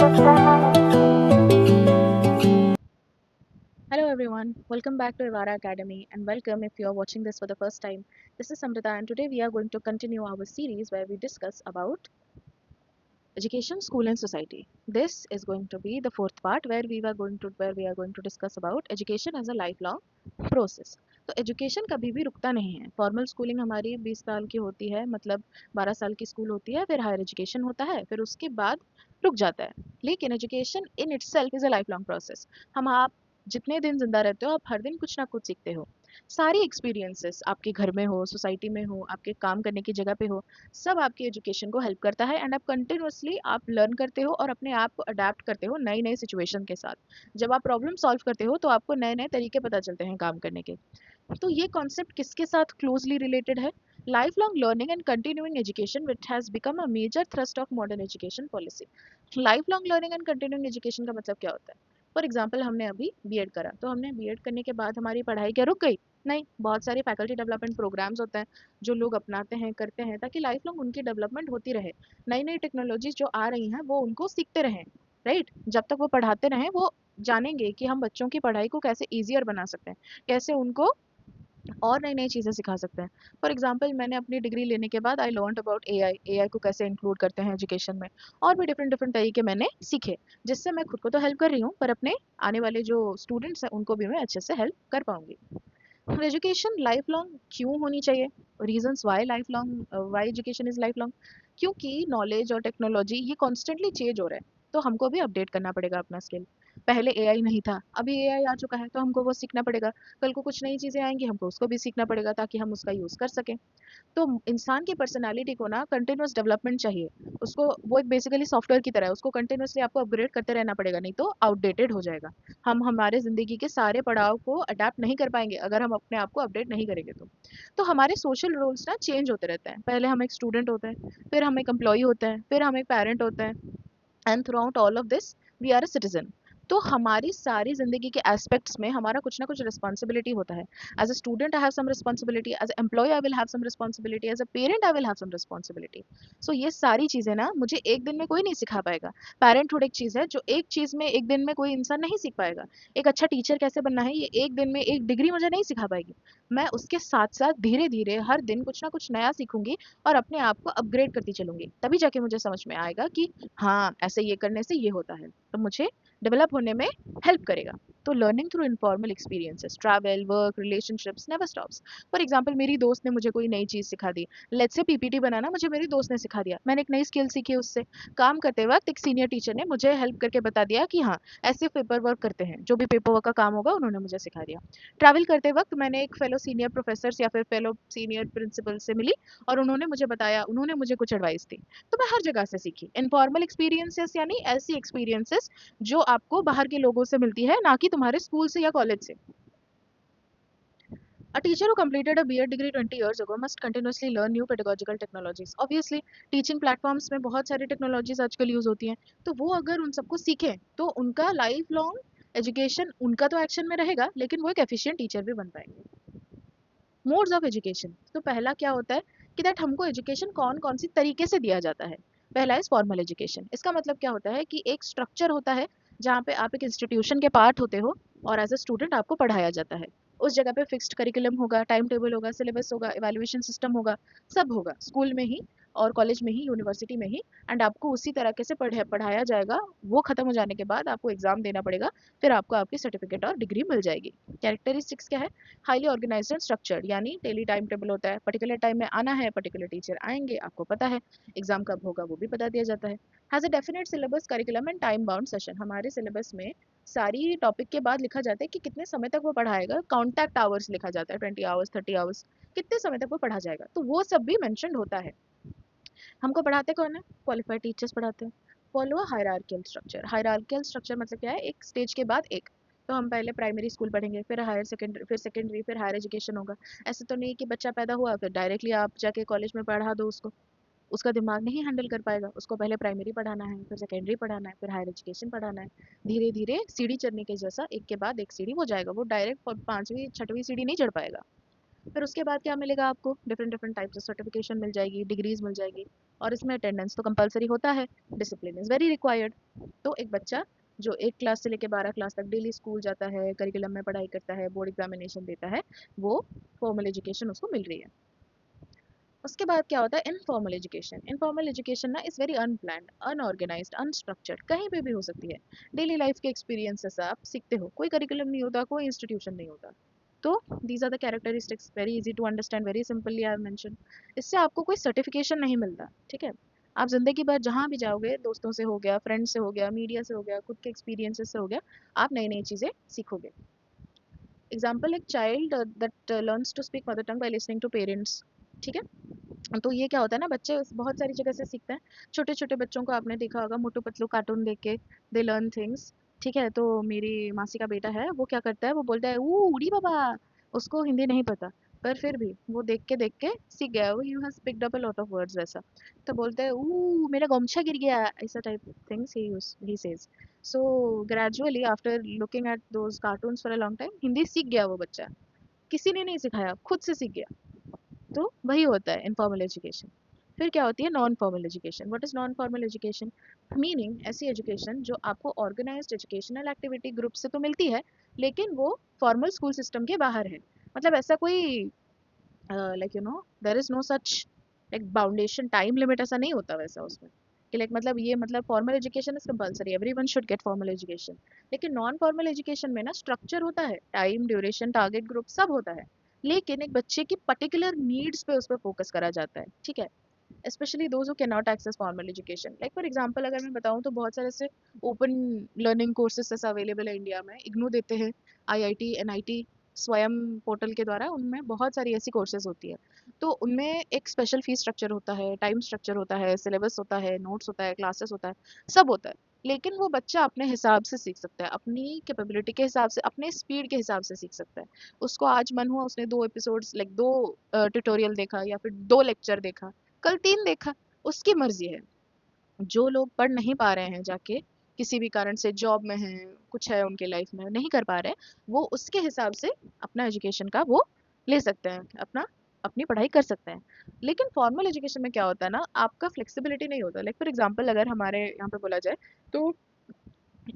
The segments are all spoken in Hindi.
Hello everyone, welcome back to Ivara Academy and welcome if you are watching this for the first time. This is Samrita and today we are going to continue our series where we discuss about education, school and society. This is going to be the fourth part where we are going to discuss about education as a lifelong process. तो एजुकेशन कभी भी रुकता नहीं है। फॉर्मल स्कूलिंग हमारी 20 साल की होती है, मतलब 12 साल की स्कूल होती है, फिर हायर एजुकेशन होता है, फिर उसके बाद रुक जाता है। लेकिन education in itself is a life long process. आप जितने दिन जिंदा रहते हो, आप हर दिन कुछ ना कुछ सीखते हो। सारी एक्सपीरियंसेस आपके घर में हो, सोसाइटी में हो, आपके काम करने की जगह पे हो, सब आपकी एजुकेशन को हेल्प करता है एंड आप कंटिन्यूअसली आप लर्न करते हो और अपने आप को अडेप्ट करते हो नई नई सिचुएशन के साथ। जब आप प्रॉब्लम सॉल्व करते हो तो आपको नए नए तरीके पता चलते हैं काम करने के। तो ये कॉन्सेप्ट किसके साथ क्लोजली रिलेटेड है? Life long learning and continuing education which has become a major thrust of modern education policy. Life long learning and continuing education का मतलब क्या होता है? फॉर एग्जाम्पल हमने अभी बीएड करा, तो हमने बीएड करने के बाद हमारी पढ़ाई क्या रुक गई? नहीं, बहुत सारे फैकल्टी डेवलपमेंट प्रोग्राम्स होते हैं जो लोग अपनाते हैं, करते हैं, ताकि लाइफ लॉन्ग उनकी डेवलपमेंट होती रहे। नई नई टेक्नोलॉजीज जो आ रही हैं वो उनको सीखते रहें। राइट, जब तक वो पढ़ाते रहें वो जानेंगे कि हम बच्चों की पढ़ाई को कैसे ईजियर बना सकते हैं, कैसे उनको और नई नई चीज़ें सिखा सकते हैं। फॉर एग्जांपल मैंने अपनी डिग्री लेने के बाद I learned about AI, AI को कैसे इंक्लूड करते हैं एजुकेशन में, और भी डिफरेंट डिफरेंट तरीके मैंने सीखे, जिससे मैं खुद को तो हेल्प कर रही हूँ पर अपने आने वाले जो स्टूडेंट्स हैं उनको भी मैं अच्छे से हेल्प कर पाऊंगी। एजुकेशन लाइफ लॉन्ग क्यों होनी चाहिए? Reasons why life long, why education is life long. क्योंकि नॉलेज और टेक्नोलॉजी ये कॉन्स्टेंटली चेंज हो रहा है, तो हमको भी अपडेट करना पड़ेगा अपना स्किल। पहले एआई नहीं था, अभी एआई आ चुका है, तो हमको वो सीखना पड़ेगा। कल को कुछ नई चीज़ें आएंगी, हमको उसको भी सीखना पड़ेगा ताकि हम उसका यूज़ कर सकें। तो इंसान की पर्सनालिटी को ना कंटिन्यूअस डेवलपमेंट चाहिए। उसको वो एक बेसिकली सॉफ्टवेयर की तरह है, उसको कंटिन्यूअसली आपको अपग्रेड करते रहना पड़ेगा, नहीं तो आउटडेटेड हो जाएगा। हम हमारे ज़िंदगी के सारे पड़ाव को अडेप्ट नहीं कर पाएंगे अगर हम अपने आप को अपडेट नहीं करेंगे तो हमारे सोशल रोल्स ना चेंज होते रहते हैं। पहले हम एक स्टूडेंट होते हैं, फिर हम एक एम्प्लॉई होते हैं, फिर हम एक पेरेंट होते हैं, and throughout all of this we are a citizen. तो हमारी सारी जिंदगी के एस्पेक्ट्स में हमारा कुछ ना कुछ रिस्पॉन्सिबिलिटी होता है। As a student I have some responsibility, as a employ I will have some responsibility, as a parent I will have some responsibility. So ये सारी चीज़ें ना मुझे एक दिन में कोई नहीं सिखा पाएगा। पेरेंटहुड एक चीज़ है जो एक चीज़ में एक दिन में कोई इंसान नहीं सीख पाएगा। एक अच्छा टीचर कैसे बनना है ये एक दिन में एक डिग्री मुझे नहीं सिखा पाएगी। मैं उसके साथ साथ धीरे धीरे हर दिन कुछ ना कुछ नया सीखूंगी और अपने आप को अपग्रेड करती चलूंगी, तभी जाके मुझे समझ में आएगा कि हाँ, ऐसे ये करने से ये होता है, तो मुझे डेवलप होने में हेल्प करेगा। तो learning through informal experiences, travel, work, relationships never stops. For example मेरी दोस्त ने मुझे कोई नई चीज़ सिखा दी। लेट्स से पीपीटी बनाना मुझे मेरी दोस्त ने सिखा दिया, मैंने एक नई स्किल सीखी उससे। काम करते वक्त एक सीनियर टीचर ने मुझे हेल्प करके बता दिया कि हाँ, ऐसे पेपर वर्क करते हैं, जो भी पेपर वर्क का काम होगा उन्होंने मुझे सिखा दिया। ट्रैवल करते वक्त मैंने एक फेलो सीनियर प्रोफेसर या फिर फेलो सीनियर प्रिंसिपल से मिली और उन्होंने मुझे बताया, उन्होंने मुझे कुछ एडवाइस दी। तो मैं हर जगह से सीखी। इनफॉर्मल एक्सपीरियंसेस यानी ऐसी एक्सपीरियंसेस जो आपको बाहर के लोगों से मिलती है, ना कि तुम्हारे स्कूल से या कॉलेज से। A teacher who completed a BEd degree 20 years ago must continuously learn new pedagogical technologies. Obviously, teaching platforms में बहुत सारी टेक्नोलॉजीज आजकल यूज होती हैं, तो वो अगर उन सबको सीखें तो उनका लाइफ लॉन्ग एजुकेशन उनका तो एक्शन में रहेगा, लेकिन वो एक एफिशिएंट टीचर भी बन पाएंगे। मोड्स ऑफ एजुकेशन, तो पहला क्या होता है कि दैट हमको एजुकेशन कौन कौन सी तरीके से दिया जाता है। पहला इज फॉर्मल एजुकेशन। इसका मतलब क्या होता है कि एक स्ट्रक्चर होता है जहाँ पे आप एक इंस्टीट्यूशन के पार्ट होते हो और एज अ स्टूडेंट आपको पढ़ाया जाता है। उस जगह पे फिक्स्ड करिकुलम होगा, टाइम टेबल होगा, सिलेबस होगा, इवैल्यूएशन सिस्टम होगा, सब होगा स्कूल में ही और कॉलेज में ही, यूनिवर्सिटी में ही। एंड आपको उसी तरीके से पढ़ाया जाएगा। वो खत्म हो जाने के बाद आपको एग्जाम देना पड़ेगा, फिर आपको आपकी सर्टिफिकेट और डिग्री मिल जाएगी। कैरेक्टरिस्टिक्स क्या है? हाईली ऑर्गेनाइज्ड एंड स्ट्रक्चर्ड, यानी डेली टाइम टेबल होता है, पर्टिकुलर टाइम में आना है, पर्टिकुलर टीचर आएंगे, आपको पता है एग्जाम कब होगा वो भी बता दिया जाता है। Has a definite syllabus, curriculum and time bound session. हमारे सिलेबस में सारी टॉपिक के बाद लिखा जाता है कि कितने समय तक वो पढ़ाएगा। कॉन्टैक्ट आवर्स लिखा जाता है, 20 आवर्स, 30 आवर्स, कितने समय तक वो पढ़ा जाएगा, तो वो सब भी मैंशन होता है। हमको पढ़ाते कौन है? क्वालिफाइड टीचर्स पढ़ाते हैं। Follow a hierarchical structure. Hierarchical structure मतलब क्या है? एक स्टेज के बाद एक। तो हम पहले प्राइमरी स्कूल पढ़ेंगे, फिर हायर सेकेंडरी, फिर सेकेंडरी, फिर हायर एजुकेशन होगा। ऐसे तो नहीं कि बच्चा पैदा हुआ फिर डायरेक्टली आप जाके कॉलेज में पढ़ा दो उसको। उसका दिमाग नहीं हैंडल कर पाएगा। उसको पहले प्राइमरी पढ़ाना है, फिर सेकेंडरी पढ़ाना है, फिर हायर एजुकेशन पढ़ाना है। धीरे धीरे सीढ़ी चढ़ने के जैसा एक के बाद एक सीढ़ी वो जाएगा। वो डायरेक्ट पांचवी छठवीं सीढ़ी नहीं चढ़ पाएगा। फिर उसके बाद क्या मिलेगा आपको, different different types of certification मिल जाएगी, डिग्रीज मिल जाएगी, और इसमें अटेंडेंस तो कंपलसरी होता है, डिसिप्लिन इज़ वेरी रिक्वायर्ड। तो एक बच्चा जो 1 क्लास से लेकर 12 क्लास तक डेली स्कूल जाता है, करिकुलम में पढ़ाई करता है, बोर्ड एग्जामिनेशन देता है, वो फॉर्मल एजुकेशन उसको मिल रही है। उसके बाद क्या होता है इनफॉर्मल एजुकेशन। इनफॉर्मल एजुकेशन ना is very unplanned, unorganised, unstructured, कहीं पे भी हो सकती है। डेली लाइफ के एक्सपीरियंसेस आप सीखते हो, कोई करिकुलम नहीं होता, कोई इंस्टीट्यूशन नहीं होता। तो these are the characteristics, very easy to understand, very simply I have mention. इससे आपको कोई सर्टिफिकेशन नहीं मिलता, ठीक है। आप जिंदगी भर जहाँ भी जाओगे, दोस्तों से हो गया, फ्रेंड से हो गया, मीडिया से हो गया, खुद के एक्सपीरियंसेस से हो गया, आप नई नई चीज़ें सीखोगे। एग्जाम्पल, एक child that learns to speak mother tongue by listening to parents, ठीक है। तो ये क्या होता है ना, बच्चे बहुत सारी जगह से सीखते हैं। छोटे छोटे बच्चों को आपने देखा होगा, मोटू पतलू कार्टून देख के दे लर्न थिंग्स, ठीक है। तो मेरी मासी का बेटा है, वो क्या करता है, वो बोलता है ऊ उड़ी बाबा, उसको हिंदी नहीं पता, पर फिर भी वो देख के सीख गया, वो you has picked up a lot of words वैसा। तो बोलते हैं ऊ मेरा गमछा गिर गया, ऐसा type things he says. So gradually after looking at those cartoons for a long time, Hindi सीख गया वो बच्चा, किसी ने नहीं सिखाया, खुद से सीख गया। तो वही होता है इनफॉर्मल एजुकेशन। फिर क्या होती है non formal education. What is non formal education? Meaning ऐसी एजुकेशन जो आपको ऑर्गेनाइज्ड एजुकेशनल एक्टिविटी ग्रुप से तो मिलती है, लेकिन वो फॉर्मल स्कूल सिस्टम के बाहर है। मतलब ऐसा कोई like you know there is no such like boundation, time limit ऐसा नहीं होता वैसा उसमें कि लाइक मतलब ये मतलब formal education is compulsory, everyone should get formal education. लेकिन नॉन फॉर्मल एजुकेशन में ना स्ट्रक्चर होता है, टाइम, ड्यूरेशन, टारगेट ग्रुप सब होता है, लेकिन एक बच्चे की पर्टिकुलर नीड्स पे उस पर फोकस करा जाता है, ठीक है। especially those who cannot access formal education, like for example अगर मैं बताऊँ तो बहुत सारे ऐसे ओपन लर्निंग कोर्सेस ऐसे अवेलेबल है इंडिया में, इग्नू देते हैं, आईआईटी एनआईटी स्वयं पोर्टल के द्वारा, उनमें बहुत सारी ऐसी कोर्सेज होती है। तो उनमें एक स्पेशल फीस स्ट्रक्चर होता है, टाइम स्ट्रक्चर होता है, सिलेबस होता है, नोट्स होता है, क्लासेस होता है, सब होता है। लेकिन वो बच्चा अपने हिसाब से सीख सकता है, अपनी कैपेबिलिटी के हिसाब से, अपने स्पीड के हिसाब से सीख सकता है। उसको आज मन हुआ, उसने 2 एपिसोड्स लाइक 2 ट्यूटोरियल देखा या फिर 2 लेक्चर देखा, कल 3 देखा, उसकी मर्जी है। जो लोग पढ़ नहीं पा रहे हैं जाके, किसी भी कारण से जॉब में हैं, कुछ है उनके लाइफ में नहीं कर पा रहे हैं, वो उसके हिसाब से अपना एजुकेशन का वो ले सकते हैं, अपना अपनी पढ़ाई कर सकते हैं। लेकिन फॉर्मल एजुकेशन में क्या होता है ना, आपका फ्लेक्सिबिलिटी नहीं होता। लाइक फॉर एग्जांपल अगर हमारे यहाँ पे बोला जाए तो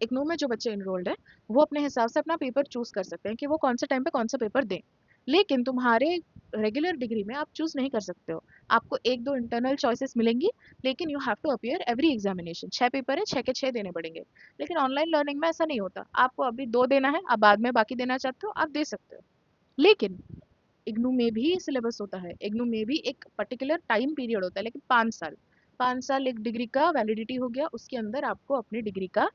इग्नू में जो बच्चे इनरोल्ड है, वो अपने हिसाब से अपना पेपर चूज कर सकते हैं कि वो कौन से टाइम पे कौन सा पेपर दें। लेकिन तुम्हारे रेगुलर डिग्री में आप चूज नहीं कर सकते हो। आपको 1-2 इंटरनल चॉइसेस मिलेंगी, लेकिन you have to appear every examination. 6 paper है, 6 के 6 देने पड़ेंगे। लेकिन ऑनलाइन लर्निंग में ऐसा नहीं होता, आपको अभी 2 देना है, आप बाद में बाकी देना चाहते हो आप दे सकते हो। लेकिन इग्नू में भी सिलेबस होता है, इग्नू में भी एक पर्टिकुलर टाइम पीरियड होता है, लेकिन 5 साल। 5 साल एक डिग्री का वैलिडिटी हो गया, उसके अंदर आपको अपनी डिग्री का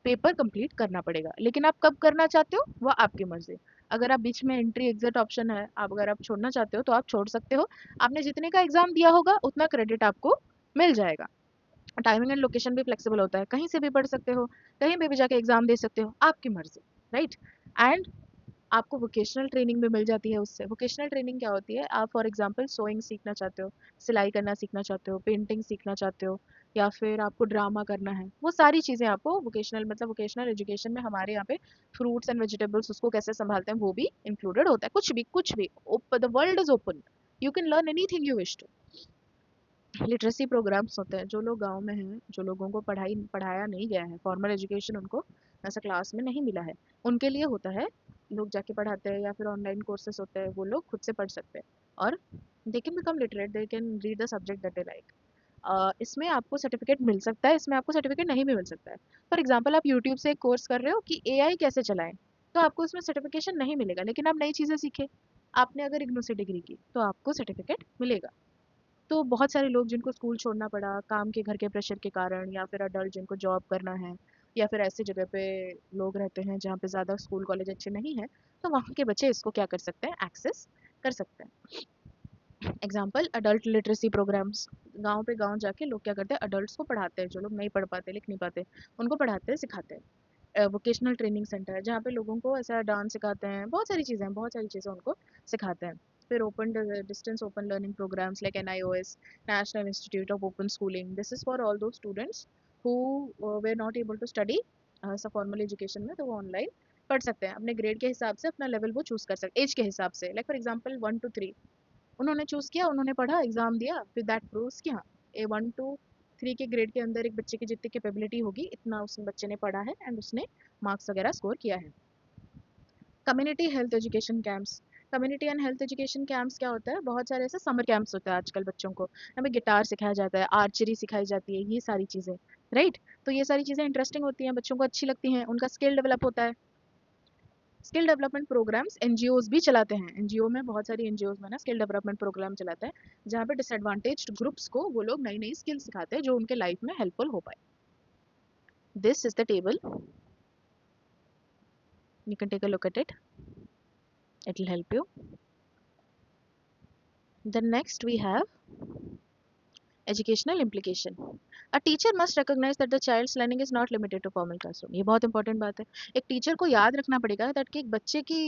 पेपर कंप्लीट करना पड़ेगा। लेकिन आप कब करना चाहते हो वह आपकी मर्जी। अगर आप बीच में एंट्री एग्जिट ऑप्शन है, आप अगर आप छोड़ना चाहते हो तो आप छोड़ सकते हो। आपने जितने का एग्जाम दिया होगा उतना क्रेडिट आपको मिल जाएगा। टाइमिंग एंड लोकेशन भी फ्लेक्सिबल होता है, कहीं से भी पढ़ सकते हो, कहीं पे भी जाके एग्जाम दे सकते हो, आपकी मर्जी, राइट। एंड आपको वोकेशनल ट्रेनिंग भी मिल जाती है उससे। वोकेशनल ट्रेनिंग क्या होती है, आप फॉर एग्जांपल सोइंग सीखना चाहते हो, सिलाई करना सीखना चाहते हो, पेंटिंग सीखना चाहते हो, या फिर आपको ड्रामा करना है, वो सारी चीज़ें आपको वोकेशनल मतलब वोकेशनल एजुकेशन में हमारे यहाँ पे फ्रूट्स एंड वेजिटेबल्स उसको कैसे संभालते हैं वो भी इंक्लूडेड होता है। कुछ भी the world is open, you can learn anything you wish to. Literacy programmes होते हैं, जो लोग गांव में हैं, जो लोगों को पढ़ाई पढ़ाया नहीं गया है, फॉर्मल एजुकेशन उनको ऐसा क्लास में नहीं मिला है, उनके लिए होता है। लोग जाके पढ़ाते हैं या फिर ऑनलाइन कोर्सेज होते हैं, वो लोग खुद से पढ़ सकते हैं और they can become literate, they can read the subject that they like. इसमें आपको सर्टिफिकेट मिल सकता है, इसमें आपको सर्टिफिकेट नहीं भी मिल सकता है। फॉर एग्जाम्पल आप यूट्यूब से एक कोर्स कर रहे हो कि एआई कैसे चलाएं, तो आपको उसमें सर्टिफिकेशन नहीं मिलेगा, लेकिन आप नई चीज़ें सीखे, आपने अगर इग्नू से डिग्री की तो आपको सर्टिफिकेट मिलेगा। तो बहुत सारे लोग जिनको स्कूल छोड़ना पड़ा काम के घर के प्रेशर के कारण, या फिर अडल्ट जिनको जॉब करना है, या फिर ऐसे जगह पे लोग रहते हैं जहाँ पे ज़्यादा स्कूल कॉलेज अच्छे नहीं हैं, तो वहाँ के बच्चे इसको क्या कर सकते हैं, एक्सेस कर सकते हैं। एग्जाम्पल अडल्ट लिटरेसी प्रोग्राम्स, गांव पे गांव जाके लोग क्या करते हैं, अडल्ट्स को पढ़ाते हैं, जो लोग नहीं पढ़ पाते लिख नहीं पाते, उनको पढ़ाते हैं सिखाते हैं। वोकेशनल ट्रेनिंग सेंटर है जहाँ पे लोगों को ऐसा डांस सिखाते हैं, बहुत सारी चीज़ें हैं, बहुत सारी चीज़ें उनको सिखाते हैं। फिर open distance open learning programmes like NIOS, national institute of open schooling, this is for all those students who were not able to study formal education में, तो वो ऑनलाइन पढ़ सकते हैं, अपने ग्रेड के हिसाब से अपना लेवल वो चूज़ कर सकते, एज के हिसाब से। लाइक फॉर एग्जांपल 1 टू 3 उन्होंने चूज़ किया, उन्होंने पढ़ा, एग्ज़ाम दिया, फिर दैट प्रूव्स कि हाँ, ए 1 टू 3 के ग्रेड के अंदर एक बच्चे की जितनी कैपेबिलिटी होगी, इतना उस बच्चे ने पढ़ा है एंड उसने मार्क्स वगैरह स्कोर किया है। Community health education camps, community and health education camps क्या होता है, बहुत सारे ऐसे समर कैंप्स होते हैं आजकल बच्चों को, हमें गिटार सिखाया जाता है, आर्चरी सिखाई जाती है, ये सारी चीज़ें, राइट। तो ये सारी चीज़ें इंटरेस्टिंग होती हैं, बच्चों को अच्छी लगती हैं, उनका स्किल डेवलप होता है। स्किल डेवलपमेंट प्रोग्राम्स एनजीओज भी चलाते हैं, एनजीओ में बहुत सारी एनजीओज में ना स्किल डेवलपमेंट प्रोग्राम चलाते हैं, जहाँ पे डिसएडवांटेज्ड ग्रुप्स को वो लोग नई नई स्किल सिखाते हैं जो उनके लाइफ में हेल्पफुल हो पाए। This is the table, you can take a look at it, it will help you. Then next we have educational implication. A teacher must recognize that the child's learning is not limited to formal classroom. ये बहुत इंपॉर्टेंट बात है। एक टीचर को याद रखना पड़ेगा दैट कि एक बच्चे की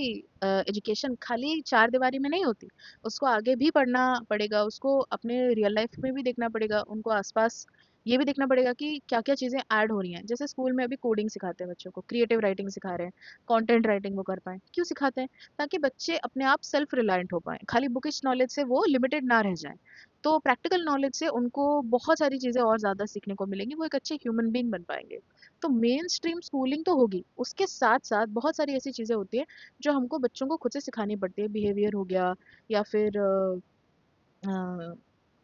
एजुकेशन खाली चार दीवारी में नहीं होती, उसको आगे भी पढ़ना पड़ेगा, उसको अपने रियल लाइफ में भी देखना पड़ेगा, उनको आसपास ये भी देखना पड़ेगा कि क्या क्या चीज़ें ऐड हो रही हैं। जैसे स्कूल में अभी कोडिंग सिखाते हैं बच्चों को, क्रिएटिव राइटिंग सिखा रहे हैं, कंटेंट राइटिंग वो कर पाएँ। क्यों सिखाते हैं? ताकि बच्चे अपने आप सेल्फ रिलायंट हो पाएँ, खाली बुकिश नॉलेज से वो लिमिटेड ना रह जाएँ। तो प्रैक्टिकल नॉलेज से उनको बहुत सारी चीज़ें और ज़्यादा सीखने को मिलेंगी, वो एक अच्छे ह्यूमन बीइंग बन पाएँगे। तो मेन स्ट्रीम स्कूलिंग तो होगी, उसके साथ-साथ बहुत सारी ऐसी चीज़ें होती हैं, जो हमको बच्चों को खुद से सिखानी पड़ती है। बिहेवियर हो गया या फिर अ,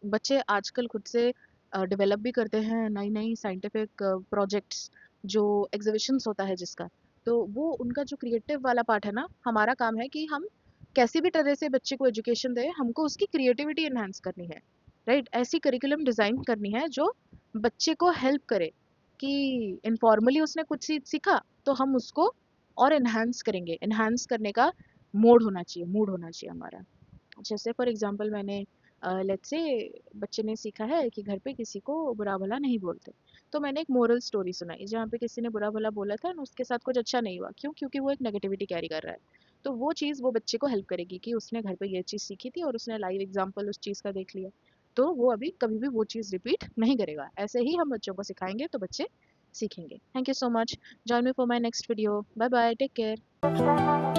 बच्चे आजकल खुद से डेवलप भी करते हैं नई-नई साइंटिफिक प्रोजेक्ट्स, जो एग्ज़िबिशन्स होता है जिसका। तो वो उनका जो क्रिएटिव वाला पार्ट है ना, हमारा काम है कि हम कैसी भी तरह से बच्चे को एजुकेशन दें, हमको उसकी क्रिएटिविटी एनहांस करनी है, राइट? ऐसी करिकुलम डिज़ाइन करनी है जो बच्चे को हेल्प करे कि इनफॉर्मली उसने कुछ सीखा, तो हम उसको और एनहांस करेंगे। एनहांस करने का मूड होना चाहिए हमारा। जैसे फॉर एग्जांपल मैंने लेट्स से बच्चे ने सीखा है कि घर पे किसी को बुरा भला नहीं बोलते, तो मैंने एक मोरल स्टोरी सुनाई जहाँ पे किसी ने बुरा भला बोला था और उसके साथ कुछ अच्छा नहीं हुआ। क्यों? क्योंकि वो एक नेगेटिविटी कैरी कर रहा है। तो वो चीज़ वो बच्चे को हेल्प करेगी कि उसने घर पे ये चीज़ सीखी थी और उसने लाइव एग्जाम्पल उस चीज़ का देख लिया, तो वो अभी कभी भी वो चीज़ रिपीट नहीं करेगा। ऐसे ही हम बच्चों को सिखाएंगे तो बच्चे सीखेंगे। Thank you so much, join me for my next video, bye bye, take care.